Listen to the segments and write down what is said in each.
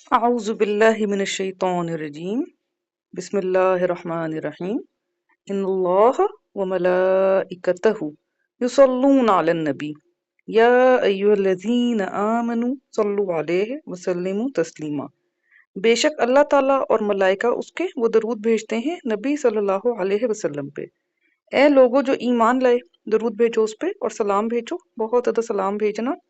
أعوذ بالله من الشيطان الرجيم. بسم الله الرحمن الرحيم. إن الله وملائكته يصلون على النبي يا أيها الذين آمنوا صلوا عليه وسلموا تسلیما. बेशक अल्लाह ताला और मलाइका उसके वो दरूद भेजते हैं नबी सल्लल्लाहु अलैहि वसल्लम पे। ए लोगो जो ईमान लाए, दरूद भेजो उस पे और सलाम भेजो, बहुत ज़्यादा सलाम भेजना।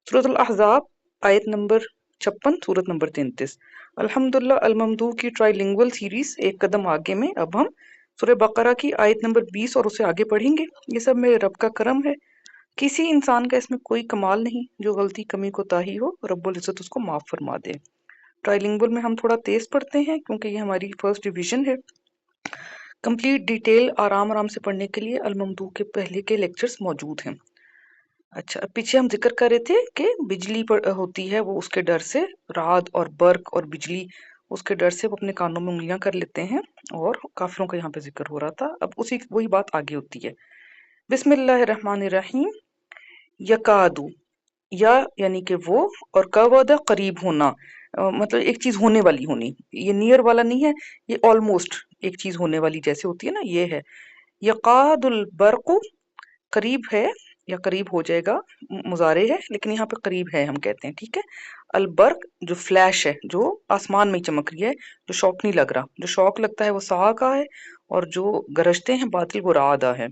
सूरत अल-अहज़ाब आयत नंबर 56, सूरत नंबर 33। अल्हम्दुलिल्लाह अल-ममदूह की ट्राइलिंगुअल सीरीज एक कदम आगे में अब हम सूरह बकरा की आयत नंबर 20 और उसे आगे पढ़ेंगे। ये सब मेरे रब का करम है, किसी इंसान का इसमें कोई कमाल नहीं। जो गलती कमी कोताही हो रब्बुल इज्जत उसको माफ फरमा दे। ट्राइलिंगुअल में हम थोड़ा तेज पढ़ते हैं क्योंकि ये हमारी फर्स्ट डिवीजन है। कंप्लीट डिटेल आराम आराम से पढ़ने के लिए अल-ममदूह के पहले के लेक्चर्स मौजूद हैं। अच्छा, पीछे हम जिक्र कर रहे थे कि बिजली होती है वो उसके डर से, रात और बर्क और बिजली उसके डर से वो अपने कानों में उंगलियां कर लेते हैं, और काफिरों का यहाँ पे जिक्र हो रहा था। अब उसी वही बात आगे होती है। बिस्मिल्लाहिर्रहमानिर्रहीम। यकादू, या यानी कि वो, और कवद करीब होना, मतलब एक चीज होने वाली होनी। ये नियर वाला नहीं है, ये ऑलमोस्ट एक चीज होने वाली जैसे होती है ना, ये है। यकादुल बर्कु, करीब है या करीब हो जाएगा, मुजारे है लेकिन यहाँ पे करीब है हम कहते हैं, ठीक है। अलबर्क जो फ्लैश है, जो आसमान में ही चमक रही है, जो शौक नहीं लग रहा। जो शौक लगता है वो सा का है, और जो गरजते हैं बादल वो रादा है।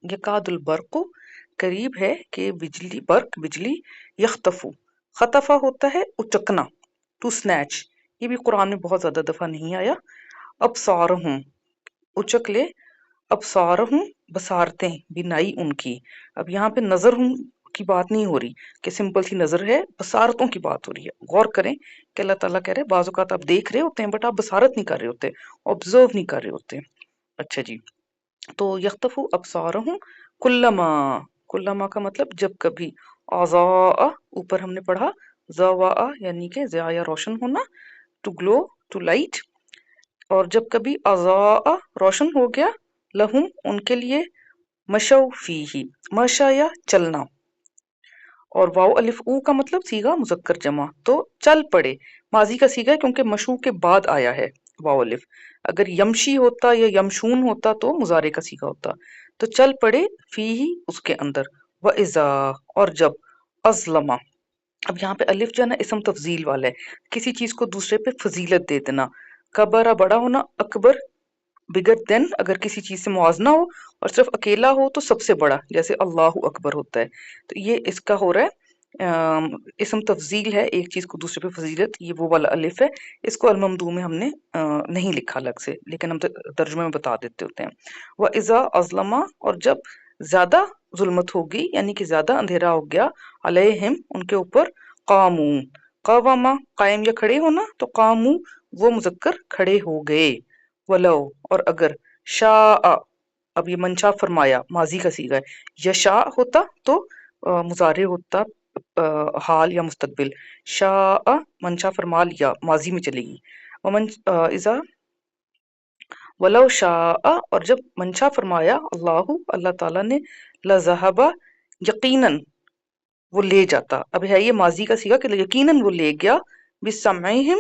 यकादुल बर्क, करीब है कि बिजली, बर्क बिजली। यख्तफू, खतफा होता है उचकना, टू स्नैच। ये भी कुरान में बहुत ज्यादा दफा नहीं आया। अबसारहुम, उचक ले। अबसारहुम, बसारतें, बिनाई उनकी। अब यहाँ पे नजर हूं की बात नहीं हो रही कि सिंपल सी नजर है, बसारतों की बात हो रही है। गौर करें कि अल्लाह ताला कह रहे हैं बाज़ औक़ात आप देख रहे होते हैं बट आप बसारत नहीं कर रहे होते, ऑब्जर्व नहीं कर रहे होते। अच्छा जी, तो यख्तफु अबसारहुम कुल्लमा, कुल्लमा का मतलब जब कभी। आज़ा, ऊपर हमने पढ़ा, ज़वा यानी कि ज़िया या रोशन होना, टू ग्लो, टू लाइट। और जब कभी अज़ा रोशन हो गया, लहुम उनके लिए, मशौ फीही, मशा या चलना। और वाव अलिफ ऊ का मतलब सीगा मुजक्कर जमा, तो चल पड़े। माजी का सीगा है क्योंकि मशू के बाद आया है वाव अलिफ। अगर यमशी होता या यमशून होता तो मुजारे का सीगा होता। तो चल पड़े फीही उसके अंदर। व इजा, और जब। अजलमा, अब यहाँ पे अलिफ जो है ना इसम तफजील वाला है, किसी चीज को दूसरे पे फजीलत दे देना। कबरा बड़ा होना, अकबर बिगर देन, अगर किसी चीज से मुआजना हो और सिर्फ अकेला हो तो सबसे बड़ा, जैसे अल्लाहु अकबर होता है। तो ये इसका हो रहा है इसम तफजील है, एक चीज को दूसरे पे फजीलत, ये वो वाला अलिफ है। इसको अलममदू में हमने नहीं लिखा अलग से, लेकिन हम तर्जुमे में बता देते होते हैं। व इजा अजलमा, और जब ज्यादा जुल्मत होगी यानी कि ज्यादा अंधेरा हो गया, अलैहिम उनके ऊपर, कामू, कावामा कायम या खड़े होना, तो कामू वो मुजक्कर खड़े हो गए। वलो, और अगर। शाह, अब ये मंशा फरमाया माजी का सीगा है। यशा होता तो मुजारे होता, हाल या मुस्तकबिल। शाह मंशा फरमा लिया, माजी में चलेगी। वमन इजा, वलो शाह, और जब मंशा फरमाया अल्लाह अल्लाह ताला ने, लजहबा यकीनन वो ले जाता। अब है ये माजी का सीगा कि यकीनन वो ले गया, बिसमइहिम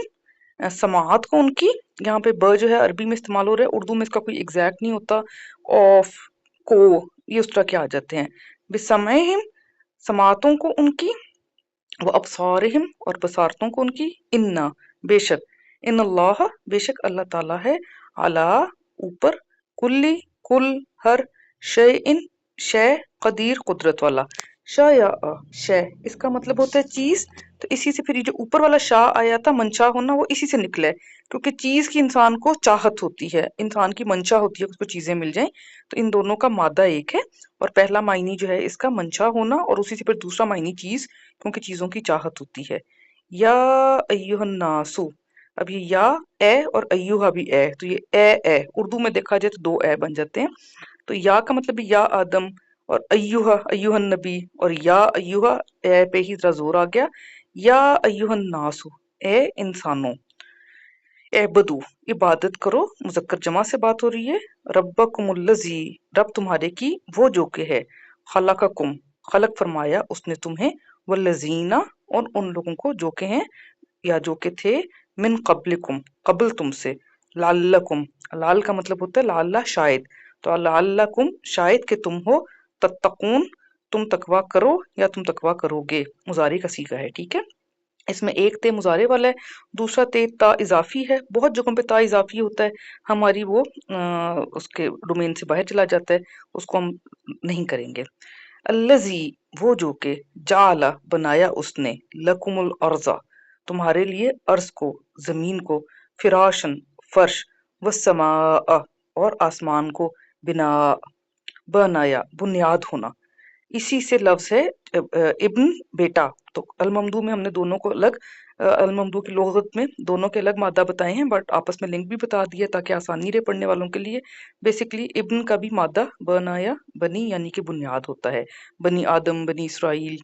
समाअत को उनकी। यहाँ पे ब जो है अरबी में इस्तेमाल हो रहा है, उर्दू में इसका कोई एग्जैक्ट नहीं होता। ऑफ, को, ये उस तरह के आ जाते हैं। बिसमइहिम, समाअतों को उनकी। वो अबसारिहिम, और बसारतों को उनकी। इन्ना, बेशक। इन अल्लाह, बेशक अल्लाह ताला है। अला, ऊपर। कुल्ली, कुल, हर। शय इन, शय, कदीर कुदरत वाला। शाह या शय, इसका मतलब होता है चीज। तो इसी से फिर ये जो ऊपर वाला शाह आया था, मंशा होना, वो इसी से निकला है। क्योंकि चीज की इंसान को चाहत होती है, इंसान की मंशा होती है कि उसको चीजें मिल जाएं। तो इन दोनों का मादा एक है, और पहला मायनी जो है इसका मंशा होना, और उसी से फिर दूसरा मायनी चीज, क्योंकि चीजों की चाहत होती है। या अय्युहन नासु, अब ये या ए और अय्युहा भी ए, तो ये ए उर्दू में देखा जाए तो दो ए बन जाते हैं। तो या का मतलब भी या आदम, और अय्युहा अय्युहन नबी, और या अय्युहा ए पे ही जरा जोर आ गया। या अय्युहन नासु, ए इंसानों। ए बदू, इबादत करो, मुजक्कर जमा से बात हो रही है। रब्बकुमुल्लज़ी, रब तुम्हारे की वो जो के है। खलककुम, खलक फरमाया उसने तुम्हें। वल्लज़ीना, और उन लोगों को जो के हैं, या जो के थे, मिन कबलिकुम कबल तुमसे, लाल्लकुम लाल का मतलब होता है लाल्ला शायद, तो लाल्लकुम शायद कि तुम हो, तत्तकून तुम तकवा करो या तुम तकवा करोगे, मुजारे का सीगा है। ठीक है, इसमें एक ते मुजारे वाला है, दूसरा ते ता इजाफी है। बहुत जगहों पे ता इजाफी होता है, हमारी वो उसके डोमेन से बाहर चला जाता है, उसको हम नहीं करेंगे। अल्लजी वो जो के, जाला बनाया उसने, लकुमुल अर्जा तुम्हारे लिए, अर्ज को जमीन को, फिराशन फर्श, वसमा और आसमान को, बिना बनाया बुनियाद होना। इसी से लफ्ज है इब्न बेटा। तो अल ममदू में हमने दोनों को अलग, अल ममदू की लुगत में दोनों के अलग मादा बताए हैं, बट आपस में लिंक भी बता दिया ताकि आसानी रहे पढ़ने वालों के लिए। बेसिकली इब्न का भी मादा बनाया बनी यानी कि बुनियाद होता है, बनी आदम बनी इसराइल,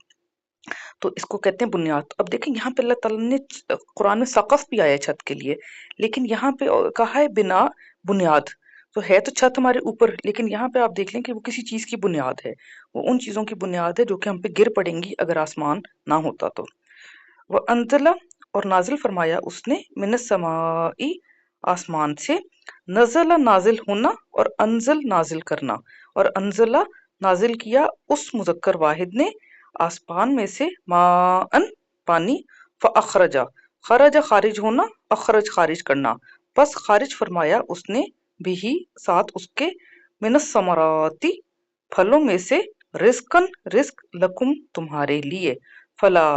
तो इसको कहते हैं बुनियाद। अब देखें यहाँ पे अल्लाह ताला ने कुरान में सकफ भी आया है छत के लिए, लेकिन यहाँ पे कहा है बिना बुनियाद। तो है तो छत हमारे ऊपर, लेकिन यहाँ पे आप देख लें कि वो किसी चीज की बुनियाद है, वो उन चीजों की बुनियाद है जो कि हम पे गिर पड़ेंगी अगर आसमान ना होता तो। वह अंजला और नाजिल फरमाया उसने, मिनस समाई आसमान से, नजला नाजिल होना और अंजल नाजिल करना, और अंजला नाजिल किया उस मुजक्कर वाहिद ने आसमान में से, माअन पानी, फ़अख़रजा खरजा खारिज होना, अखरज खारिज करना, बस खारिज फरमाया उसने, बिही साथ उसके, मिनस समराती फलों में से, रिस्कन रिस्क, लकुम तुम्हारे लिए, फला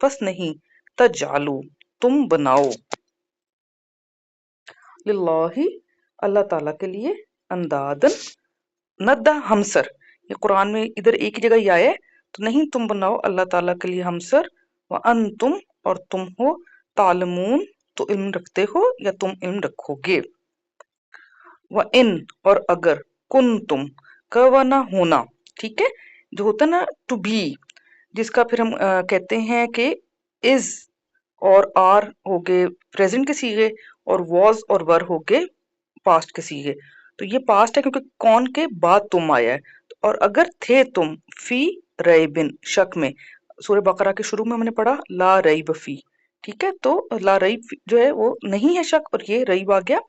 बस नहीं, तजालू तुम बनाओ, लिल्लाहि अल्लाह ताला के लिए, अंदादन नद्दा हमसर। ये कुरान में इधर एक ही जगह ही आया है, तो नहीं तुम बनाओ अल्लाह ताला के लिए हमसर, व अन तुम और तुम हो, तालमून तो इल्म रखते हो या तुम इल्म रखोगे, व इन और अगर, कुन तुम कवना होना, ठीक है, जो होता है ना टू बी, जिसका फिर हम कहते हैं कि इज और आर हो गए प्रेजेंट के सीगे, और वॉज और वर हो गए पास्ट के सीगे। तो ये पास्ट है क्योंकि कौन के बाद तुम आया है, और अगर थे तुम फी रईबिन शक में, सूरह बकरा के शुरू में हमने पढ़ा ला रईब फी, ठीक है, तो ला रईब जो है वो नहीं है शक, और ये रईब आ गया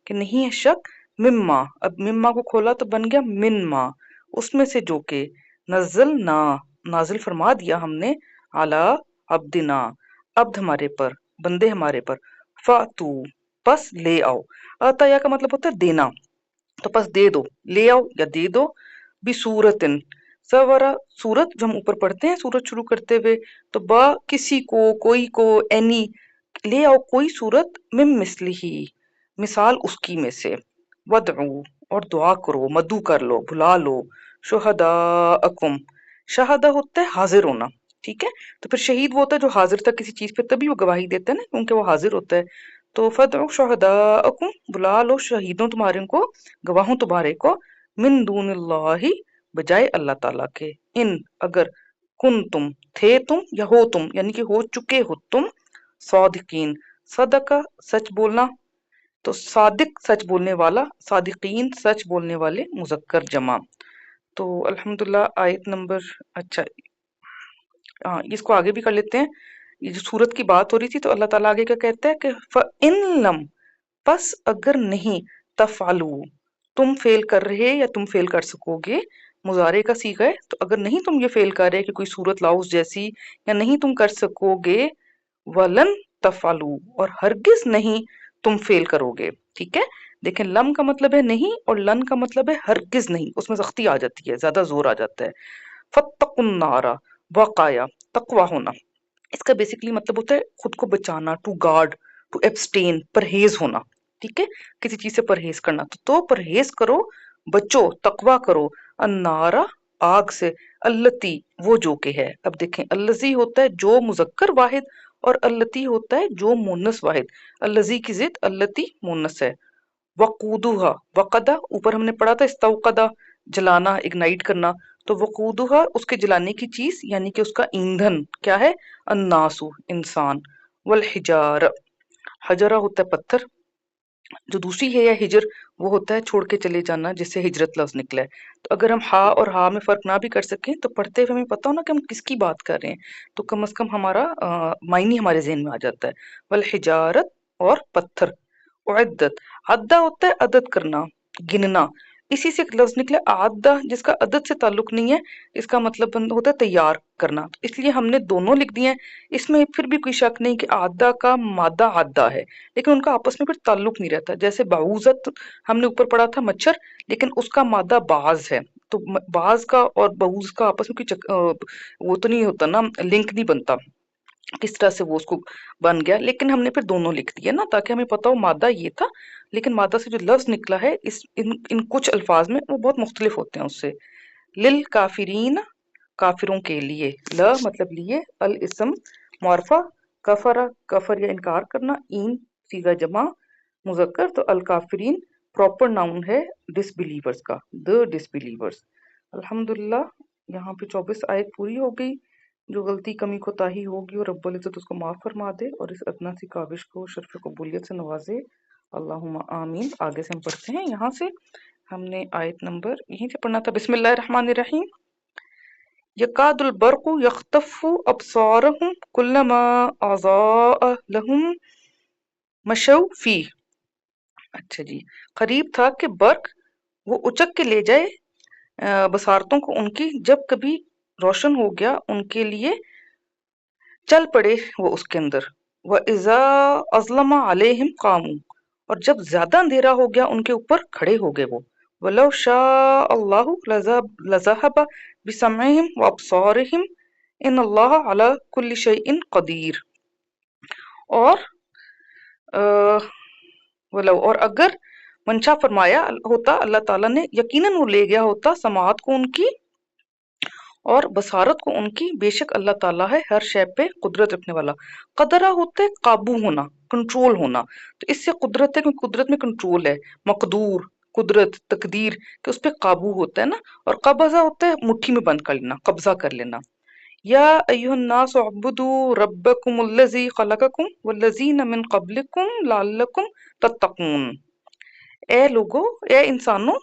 कि नहीं है शक, मिम्मा, अब मिम्मा को खोला तो बन गया मिनमा, उसमें से जो के, नजल ना नाजिल फरमा दिया हमने, आला अब्दिना अब्द हमारे पर, बंदे हमारे पर, फातू बस ले आओ, अताया का मतलब होता है देना, तो बस दे दो, ले आओ या दे दो, बिसूरतिन सवरा सूरत, जो हम ऊपर पढ़ते हैं सूरत शुरू करते हुए, तो बा किसी को, कोई को, एनी, ले आओ कोई सूरत, मिम मिसली ही मिसाल उसकी में से, वदऊ और दुआ करो, मदू कर लो, बुला लो, शुहदा अकुम, शहादा होता है हाजिर होना, ठीक है, तो फिर शहीद वो होता है जो हाजिर था किसी चीज पे, तभी वो गवाही देता है ना, क्योंकि वो हाजिर होता है। तो फदउ शुहदाअकुम बुला लो शहीदों तुम्हारे को, गवाहों तुम्हारे को, मिन दूनिल्लाहि बजाय अल्लाह ताला के, इन अगर, कुन तुम थे तुम या हो तुम यानी कि हो चुके हो तुम, सादिकीन सदका सच बोलना, तो सादिक सच बोलने वाला, सादिकीन सच बोलने वाले, मुजक्कर जमा। तो अल्हम्दुलिल्लाह आयत नंबर, अच्छा हाँ इसको आगे भी कर लेते हैं। ये जो सूरत की बात हो रही थी तो अल्लाह ताला आगे क्या कहता है कि इन लम बस अगर नहीं, तफालू तुम फेल कर रहे या तुम फेल कर सकोगे, मुजारे का सीगा है, तो अगर नहीं तुम ये फेल कर रहे कि कोई सूरत लाओ उस जैसी, या नहीं तुम कर सकोगे, वलन तफालू और हरगिज नहीं तुम फेल करोगे, ठीक है। देखें लम का मतलब है नहीं, और लन का मतलब है हरगिज नहीं, उसमें सख्ती आ जाती है, ज्यादा जोर आ जाता है। फत्तकुन नारा वकाया तकवा होना, इसका बेसिकली मतलब होता है खुद को बचाना, टू गार्ड, टू एब्सटेन परहेज होना, ठीक है, किसी चीज से परहेज करना, तो परहेज करो, बचो तकवा करो, अन्नारा आग से, अल्लती वो जो के है। अब देखें अल्लजी होता है जो मुजक्कर वाहिद, और अल्लती होता है जो मुन्नस वाहिद, अल्लजी की जिद, अल्लती मुन्नस है। वकूदुहा वकदा ऊपर हमने पढ़ा था इस्तौकदा जलाना, इग्नाइट करना, तो वकूदुहा उसके जलाने की चीज यानी कि उसका ईंधन क्या है, अन्नासु इंसान, वल हिजार हजरा होता है पत्थर, जो दूसरी है या हिजर, वो होता है छोड़ के चले जाना, जिससे हिजरत लफ्ज निकला है। तो अगर हम हा और हा में फर्क ना भी कर सकें तो पढ़ते हुए हमें पता हो ना कि हम किसकी बात कर रहे हैं, तो कम से कम हमारा मायने हमारे जहन में आ जाता है। वल हिजारत, और पत्थर। उद्दत, अद्दा होता है अदद करना, गिनना। इसी से एक लफ्ज निकला आदा, जिसका अदद से ताल्लुक नहीं है, इसका मतलब होता है तैयार करना। तो इसलिए हमने दोनों लिख दिए हैं। इसमें फिर भी कोई शक नहीं कि आदा का मादा आदा है, लेकिन उनका आपस में फिर ताल्लुक नहीं रहता। जैसे बाउजत हमने ऊपर पढ़ा था मच्छर, लेकिन उसका मादा बाज है, तो बाज का और बाउज का आपस में कोई वो तो नहीं होता ना, लिंक नहीं बनता किस तरह से वो उसको बन गया। लेकिन हमने फिर दोनों लिख दिए ना, ताकि हमें पता हो मादा ये था, लेकिन मादा से जो लफ्ज निकला है इस इन कुछ अल्फाज में वो बहुत मुख्तलिफ होते हैं उससे। लिल काफिरीन, काफिरों के लिए। ल मतलब लिए, अल इसम मुअर्रफा, कफरा कफर या इनकार करना, ईन सीगा जमा मुजक्कर, तो अल काफिरीन प्रॉपर नाउन है डिसबिलीवर्स का, द डिसबिलीवर्स। अल्हम्दुलिल्लाह यहाँ पे 24 आयत पूरी हो गई। जो गलती कमी कोताही होगी और रब्बुल इज्जत उसको माफ फरमा दे और इस अदना सी काविश को शर्फ कबूलियत से नवाजे। अल्लाहुम्मा आमीन। आगे से हम पढ़ते हैं। यहाँ से हमने आयत नंबर यहीं से पढ़ना था। बिस्मिल्लाहिर रहमानिर रहीम। यकादुल बरकु यख्तफु अबसारहुम कुल्लमा अज़ाअ लहुम मशौ फी। अच्छा जी, करीब था कि बर्क वो उचक के ले जाए बसारतों को उनकी, जब कभी रोशन हो गया उनके लिए चल पड़े वो उसके अंदर। व इज़ा अज़लमा अलैहिम कामू, और जब ज्यादा अंधेरा हो गया उनके ऊपर खड़े हो गए वो। वलौ शाअ अल्लाहु लज़हब बिसमइहिम व अबसारिहिम इन अल्लाह अला कुल्ली शैइन कदीर। और वलौ, और अगर मंशा फरमाया होता अल्लाह ताला ने, यकीनन वो ले गया होता समाअत को उनकी और बसारत को उनकी। बेशक अल्लाह ताला है हर शय पे कुदरत रखने वाला। कदरा होता है काबू होना, कंट्रोल होना, तो इससे कुदरत है, क्योंकि कुदरत में कंट्रोल है। मकदूर, कुदरत तकदीर कि उस पे काबू होता है ना। और कब्जा होता है मुट्ठी में बंद कर लेना, कब्जा कर लेना। या अय्युहन्नास उअब्बुदू रब्बकुमुल्लज़ी खलक़कुम वल्लज़ीना मिन क़ब्लिकुम लअल्लकुम तत्तक़ून। ए लोगो, ए इंसानों,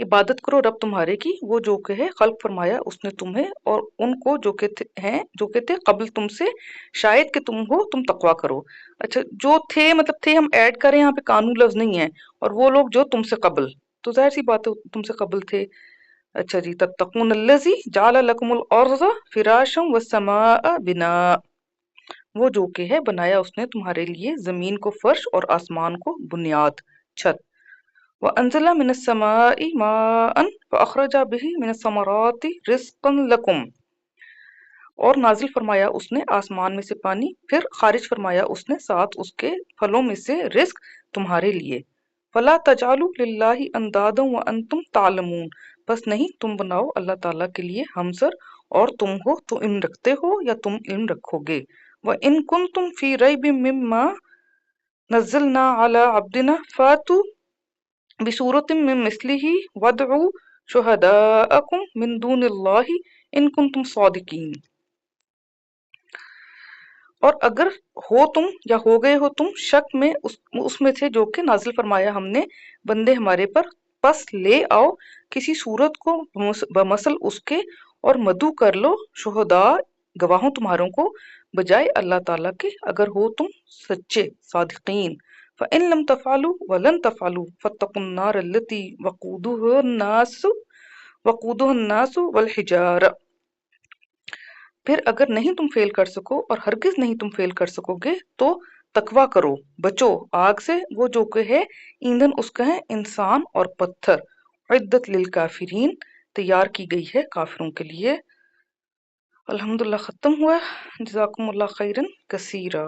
इबादत करो रब तुम्हारे की, वो जो के है खल्क फरमाया उसने तुम्हें और उनको जो के थे हैं, जो के थे कबल तुमसे, शायद कि तुम हो तुम तकवा करो। अच्छा, जो थे मतलब थे हम ऐड करें यहाँ पे, कानून लफ्ज नहीं है। और वो लोग जो तुमसे कबल, तो जाहिर सी बात है तुमसे कबल थे। अच्छा जी, तत्तकून अल्लज़ी जअल लकुमुल अर्ज़ फिराशम वस्समाअ बिना। वो जो के है बनाया उसने तुम्हारे लिए जमीन को फर्श और आसमान को बुनियाद, छत। वअंज़ला मिनस समाई माअन फ़अख़रज बिही मिनस समराति रिज़्क़न लकुम। और नाजिल फरमाया उसने आसमान में से पानी, फिर खारिज फरमाया उसने साथ उसके फलों में से रिस्क तुम्हारे लिए। फला तजालू लिल्लाहि अंदादम व अंतुम तालमून। बस नहीं तुम बनाओ अल्लाह ताला के लिए हमसर, और तुम हो तो इल्म रखते हो या तुम इल्म रखोगे। व इन कुंतुम फी रैबिम मिम्मा नज़्ज़लना अला अब्दिना फातु बिसूरतिम मिन मिस्लिही वदउ शुहदाअकुम मिन दूनिल्लाहि इन कुंतुम सादिकीन। और अगर हो तुम या हो गए हो तुम शक में उसमें से जो कि नाजिल फरमाया हमने बंदे हमारे पर, पस ले आओ किसी सूरत को बमसल उसके, और मदु कर लो शुहदा गवाहों तुम्हारों को, बजाय अल्लाह ताला के, अगर हो तुम सच्चे सादिकीन। फ़इन लम तफ़अलू वलन तफ़अलू फ़त्तकुन नार अल्लती वक़ूदुहा अन्नासु वल हिजारा। फिर अगर नहीं तुम फेल कर सको, और हरगिज नहीं तुम फेल कर सकोगे, तो तकवा करो, बचो आग से, वो जो कि है ईंधन उसका है इंसान और पत्थर। इद्दत लिल काफिरीन, तैयार की गई है काफिरों के लिए। अल्हम्दुलिल्लाह, खत्म हुआ। जज़ाकुमुल्लाह खैरन कसीरा।